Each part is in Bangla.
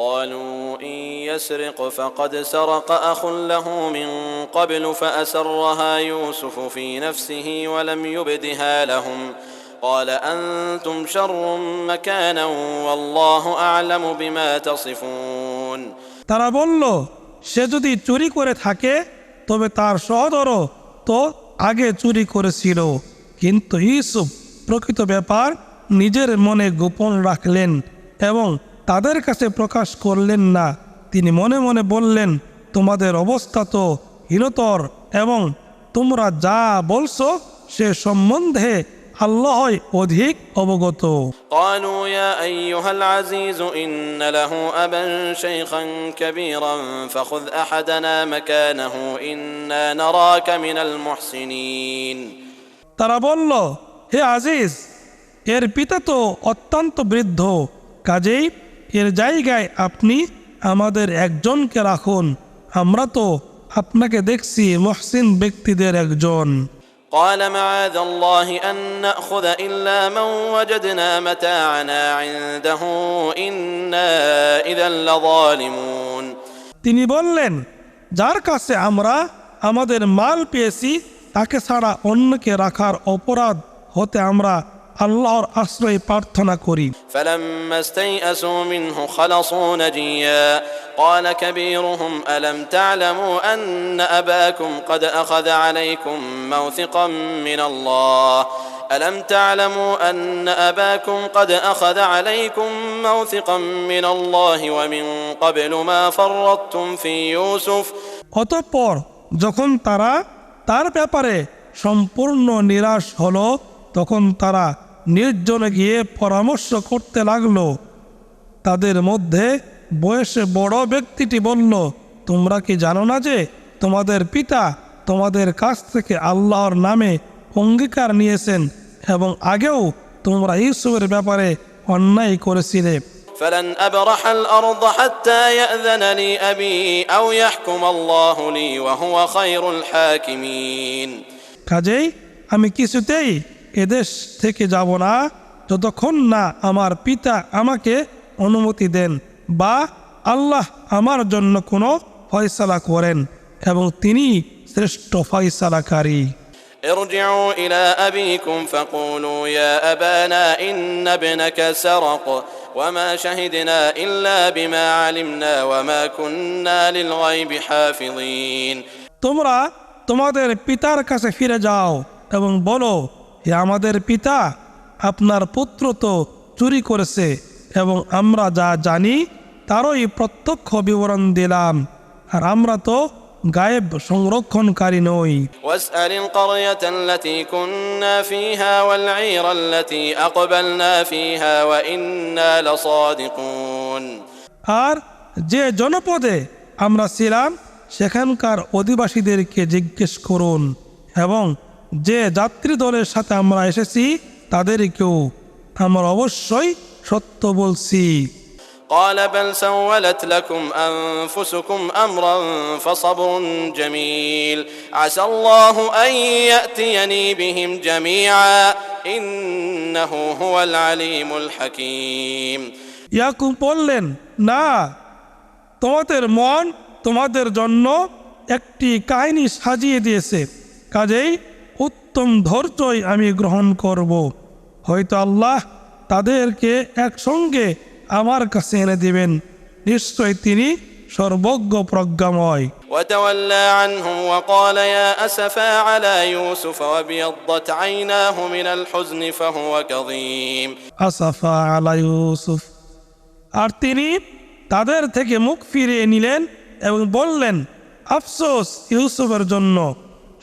قالوا إن يسرق فقد سرق أخ له من قبل فأسرها يوسف في نفسه ولم يبدها لهم قال أنتم شر مكانا والله أعلم بما تصفون তারা বলল, সে যদি চুরি করে থাকে তবে তার সহোদরও তো আগে চুরি করেছিল। কিন্তু ইউসুফ প্রকৃত ব্যাপার নিজের মনে গোপন রাখলেন এবং তাদের কাছে প্রকাশ করলেন না। তিনি মনে মনে বললেন, তোমাদের অবস্থা তো হীনতর এবং তোমরা যা বলছো সে সম্বন্ধে আল্লাহই অধিক অবগত। قالوا يا أيها العزيز إن له أبا شيخا كبيرا فخذ أحدنا مكانه إنا نراك من المحسنين তারা বলল, হে আজিজ, এর পিতা তো অত্যন্ত বৃদ্ধ, কাজেই এর জায়গায় আপনি আমাদের একজনকে রাখুন, আমরা তো আপনাকে দেখছি মুহসিন ব্যক্তিদের একজন। قال معاذ الله أن نأخذ إلا من وجدنا متاعنا عنده إنا إذا لظالمون তিনি বললেন, যার কাছে আমরা আমাদের মাল পেয়েছি তাকে ছাড়া অন্যকে রাখার অপরাধ হতে আমরা আল্লাহর আশ্রয় প্রার্থনা করি। فلما استيئسوا منه خلصوا نجيا قال كبيرهم ألم تعلموا أن أباكم قد أخذ عليكم موثقا من الله ألم تعلموا أن أباكم قد أخذ عليكم موثقا من الله ومن قبل ما فرطتم في يوسف অতঃপর যখন তারা তার ব্যাপারে সম্পূর্ণ নিরাশ হলো তখন তারা নির্জনে গিয়ে পরামর্শ করতে লাগলো। তাদের মধ্যে বয়সে বড় ব্যক্তিটি বলল, তোমরা কি জানো না যে তোমাদের পিতা তোমাদের কাছ থেকে আল্লাহর নামে অঙ্গীকার নিয়েছেন এবং আগেও তোমরা ইউসুফের ব্যাপারে অন্যায় করেছিলে। فلن أبرح الأرض حتى يأذن لي أبي أو يحكم الله لي وهو خير الحاكمين কাজেই আমি কিছুতেই এদেশ থেকে যাব না যতক্ষণ না আমার পিতা আমাকে অনুমতি দেন বা আল্লাহ আমার জন্য কোনো ফয়সালা করেন এবং তিনি শ্রেষ্ঠ ফয়সালাকারী। ارجعوا إلى أبيكم فقولوا يا أبانا إن ابنك سرق وما شهدنا إلا بما علمنا وما كنا للغيب حافظين তোমরা তোমাদের পিতার কাছে ফিরে যাও এবং বলো, হে আমাদের পিতা, আপনার পুত্র তো চুরি করেছে এবং আমরা যা জানি তারই প্রত্যক্ষ বিবরণ দিলাম, আর আমরা তো গায়েব সংরক্ষণকারী নই। واسأل القرية التي كنا فيها والعير التي أقبلنا فيها وإنا لصادقون আর যে জনপদে আমরা ছিলাম সেখানকার অধিবাসীদেরকে জিজ্ঞেস করুন এবং যে যাত্রী দলের সাথে আমরা এসেছি তাদেরকেও, আমরা অবশ্যই সত্য বলছি। قال بل سولت لكم أنفسكم أمرا فصبر جميل عسى الله أن يأتيني بهم جميعا إنه هو العليم الحكيم ইয়াকুব বললেন, না, তোমাদের মন তোমাদের জন্য একটি কাহিনী সাজিয়ে দিয়েছে, কাজেই উত্তম ধৈর্যই আমি গ্রহণ করব। হয়তো আল্লাহ তাদেরকে একসঙ্গে আমার কাছে এনে দিবেন, নিশ্চয় তিনি সর্বজ্ঞ প্রজ্ঞাময়। وتولى عنهم وقال يا أسفا على يوسف وابيضت عيناه من الحزن فهو كظيم আসাফা আলা ইউসুফ, আর তিনি তাদের থেকে মুখ ফিরিয়ে নিলেন এবং বললেন, আফসোস ইউসুফের জন্য,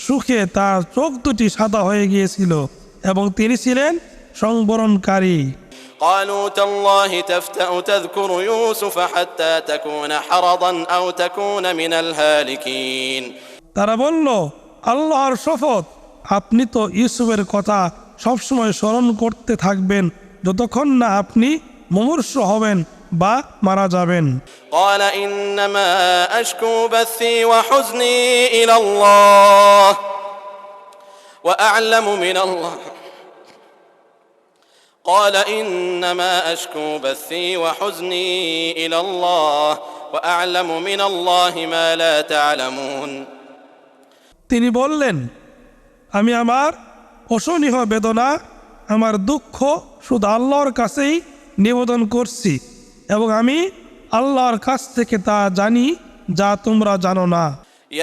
সুখে তার চোখ দুটি সাদা হয়ে গিয়েছিল এবং তিনি ছিলেন সংবরণকারী। قالوا تالله تفتأ تذكر يوسف حتى تكون حرضا أو تكون من الهالكين তারা বলল, আল্লাহর শপথ, আপনি তো ইউসুফের কথা সবসময় স্মরণ করতে থাকবেন যতক্ষণ না আপনি মুমূর্ষ হবেন বা মারা যাবেন। قال إنما أشكو بثي وحزني إلى الله وأعلم من الله قال إنما أشكو بثي وحزني إلى الله وأعلم من الله ما لا تعلمون তিনি বললেন, আমি আমার অসহনীয় বেদনা, আমার দুঃখ শুধু আল্লাহর কাছেই নিবেদন করছি এবং আমি আল্লাহর কাছ থেকে তা জানি যা তোমরা জানো না।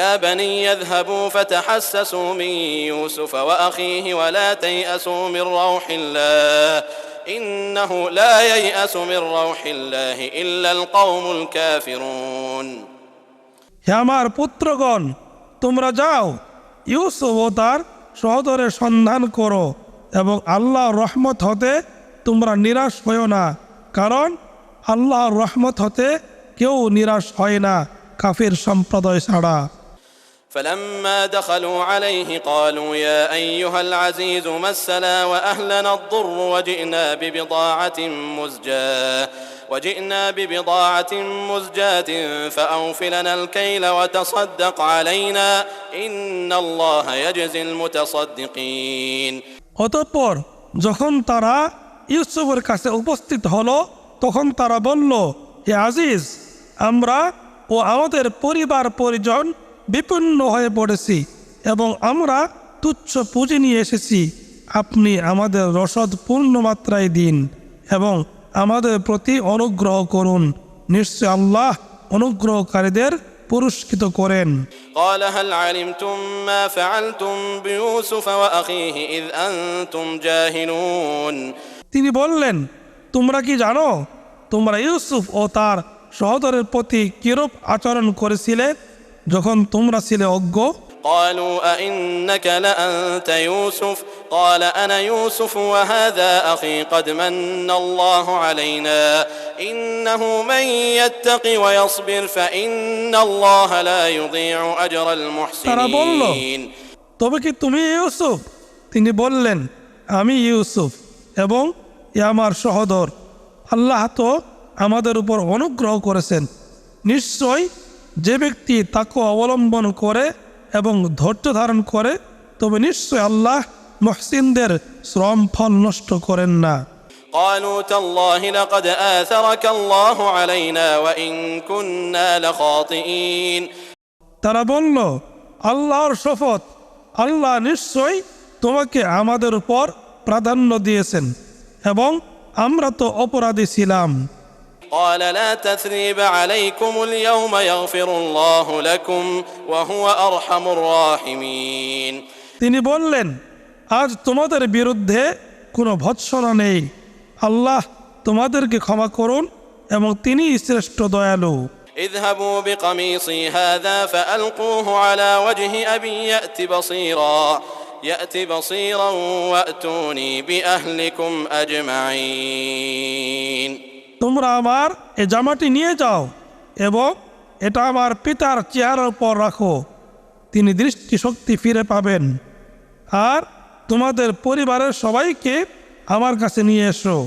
يا بني اذهبوا فتحسسوا من يوسف وأخيه ولا تيأسوا من روح الله إنه لا ييأس من روح الله إلا القوم الكافرون হে আমার পুত্রগণ, তোমরা যাও, ইউসুফ ও তার সহোদরের সন্ধান করো এবং আল্লাহর রহমত হতে তোমরা নিরাশ হও না, কারণ আল্লাহর রহমত হতে কেউ নিরাশ হয় না কাফির সম্প্রদায় ছাড়া। فلما دخلوا عليه قالوا يا أيها العزيز مسنا وأهلنا الضر وجئنا ببضاعة مزجاة فأوف لنا الكيل وتصدق علينا إن الله يجزي المتصدقين অতঃপর যখন তারা ইউসুফের কাছে উপস্থিত হলো তখন তারা বলল, হে আজিজ, আমরা ও আমাদের পরিবার পরিজন বিপন্ন হয়ে পড়েছি এবং আমরা তুচ্ছ পুঁজি নিয়ে এসেছি। আপনি আমাদের রসদ পূর্ণ মাত্রায় দিন এবং আমাদের প্রতি অনুগ্রহ করুন, নিশ্চয় আল্লাহ অনুগ্রহকারীদের পুরস্কৃত করেন। قال هل علمتم ما فعلتم بيوسف وأخيه إذ أنتم جاهلون তিনি বললেন, তোমরা কি জানো তোমরা ইউসুফ ও তার সহোদরের প্রতি কিরূপ আচরণ করেছিলে যখন তোমরা ছিলে অজ্ঞ? قالوا أئنك لأنت يوسف قال أنا يوسف وهذا أخي قد من الله علينا إنه من يتق ويصبر فإن الله لا يضيع أجر তারা বলল, المحسنين তবে কি তুমি ইউসুফ? তিনি বললেন, আমি ইউসুফ এবং এ আমার সহোদর। আল্লাহ তো আমাদের উপর অনুগ্রহ করেছেন। নিশ্চয় যে ব্যক্তি তাকে অবলম্বন করে এবং ধৈর্য ধারণ করে তবে নিশ্চয় আল্লাহ মুহসিনদের শ্রম ফল নষ্ট করেন না। قالوا تالله لقد آثرك الله علينا وإن كنا لخاطئين তারা বলল, আল্লাহর শপথ, আল্লাহ নিশ্চয় তোমাকে আমাদের উপর প্রাধান্য দিয়েছেন এবং আমরা তো অপরাধী ছিলাম। قال لا تثريب عليكم اليوم يغفر الله لكم وهو أرحم الراحمين তিনি বললেন, আজ তোমাদের বিরুদ্ধে কোনো ভৎসনা নেই, আল্লাহ তোমাদেরকে ক্ষমা করুন এবং তিনি শ্রেষ্ঠ দয়ালু। اذهبوا بقميصي هذا فألقوه على وجه أبي يأت بصيرا وأتوني بأهلكم أجمعين তোমরা আমার এ জামাটি নিয়ে যাও এবং এটা আমার পিতার চেহারার উপর রাখো, তিনি দৃষ্টিশক্তি ফিরে পাবেন, আর তোমাদের পরিবারের সবাইকে আমার কাছে নিয়ে এসো।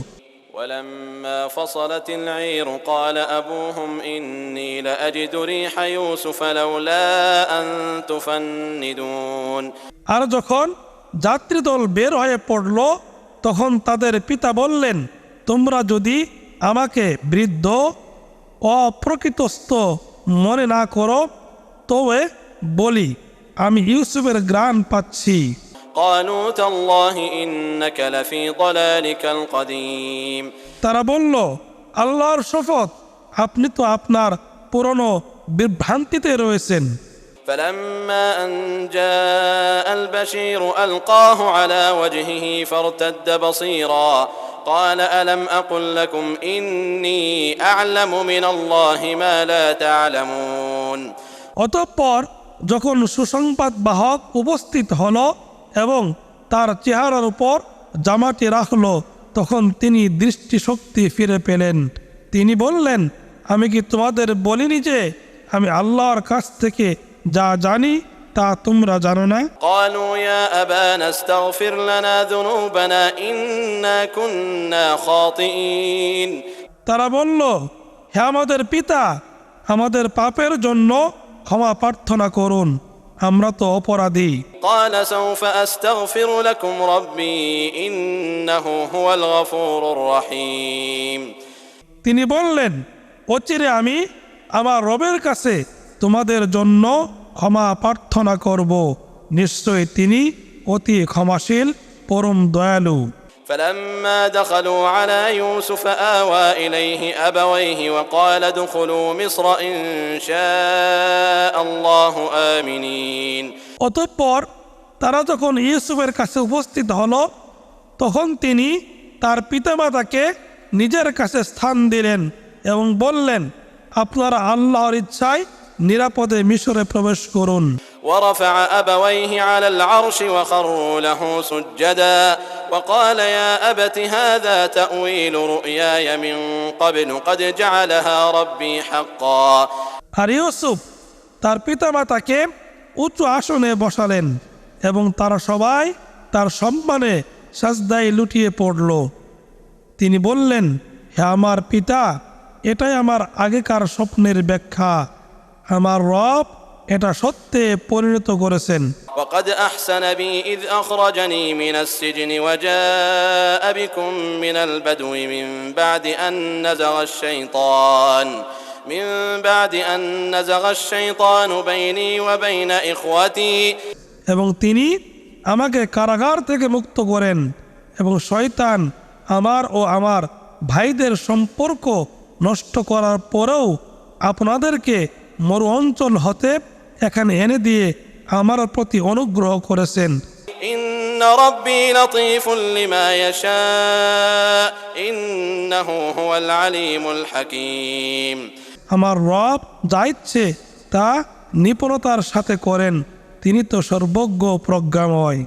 ولما فصلت العير قال أبوهم إني لأجد ريح يوسف لولا أن تفندون আর যখন যাত্রীদল বের হয়ে পড়ল তখন তাদের পিতা বললেন, তোমরা যদি আমাকে বৃদ্ধ অপ্রকৃতস্থ মনে না করো তবে বলি আমি ইউসুফের ঘ্রাণ পাচ্ছি। قالوا تالله إنك لفي ضلالك القديم তারা বলল, আল্লাহর শপথ, আপনি তো আপনার পুরনো বিভ্রান্তিতে রয়েছেন। فلما أن جاء البشير ألقاه على وجهه فارتد بصيرا قال ألم أقل لكم إني أعلم من الله ما لا تعلمون অতঃপর যখন সুসংবাদ বাহক উপস্থিত হলো এবং তার চেহারার উপর জামাটি রাখলো তখন তিনি দৃষ্টিশক্তি ফিরে পেলেন। তিনি বললেন, আমি কি তোমাদের বলিনি যে আমি আল্লাহর কাছ থেকে যা জানি তা তোমরা জানো না? قالوا يا أبانا استغفر لنا ذنوبنا إنا كنا خاطئين তারা বলল, হে আমাদের পিতা, আমাদের পাপের জন্য ক্ষমা প্রার্থনা করুন, আমরা তো অপরাধী। قال سوف أستغفر لكم ربي إنه هو الغفور الرحيم তিনি বললেন, অচিরে আমি আমার রবের কাছে তোমাদের জন্য ক্ষমা প্রার্থনা করব, নিশ্চয়ই তিনি অতি ক্ষমাশীল, পরম দয়ালু। فلما دخلوا على يوسف آوى إليه أبويه وقال ادخلوا مصر إن شاء الله آمنين অতঃপর তারা যখন ইউসুফের কাছে উপস্থিত হলো, তখন তিনি তার পিতামাতাকে নিজের কাছে স্থান দিলেন এবং বললেন, আপনারা আল্লাহর ইচ্ছায় নিরাপদে মিশরে প্রবেশ করুন। ورفع أبويه على العرش وخروا له سجدا وقال يا أبت هذا تأويل رؤياي من قبل قد جعلها ربي حقا আর ইউসুফ তার পিতামাতাকে উচ্চ আসনে বসালেন এবং তারা সবাই তার সম্মানে সাজদায় লুটিয়ে পড়ল। তিনি বললেন, হে আমার পিতা, এটাই আমার আগেকার স্বপ্নের ব্যাখ্যা, আমার রব এটা সত্যে পরিণত করেছেন। وقد أحسن بي إذ أخرجني من السجن وجاء بكم من البدو من بعد أن نزغ الشيطان بيني وبين إخوتي এবং তিনি আমাকে কারাগার থেকে মুক্ত করেন এবং শয়তান আমার ও আমার ভাইদের সম্পর্ক নষ্ট করার পরেও আপনাদেরকে মরু অঞ্চল হতে এখানে এনে দিয়ে আমার প্রতি অনুগ্রহ করেছেন। إن ربي لطيف لما يشاء إنه هو العليم الحكيم আমার রব যা ইচ্ছে তা নিপুণতার সাথে করেন, তিনি তো সর্বজ্ঞ প্রজ্ঞাময়।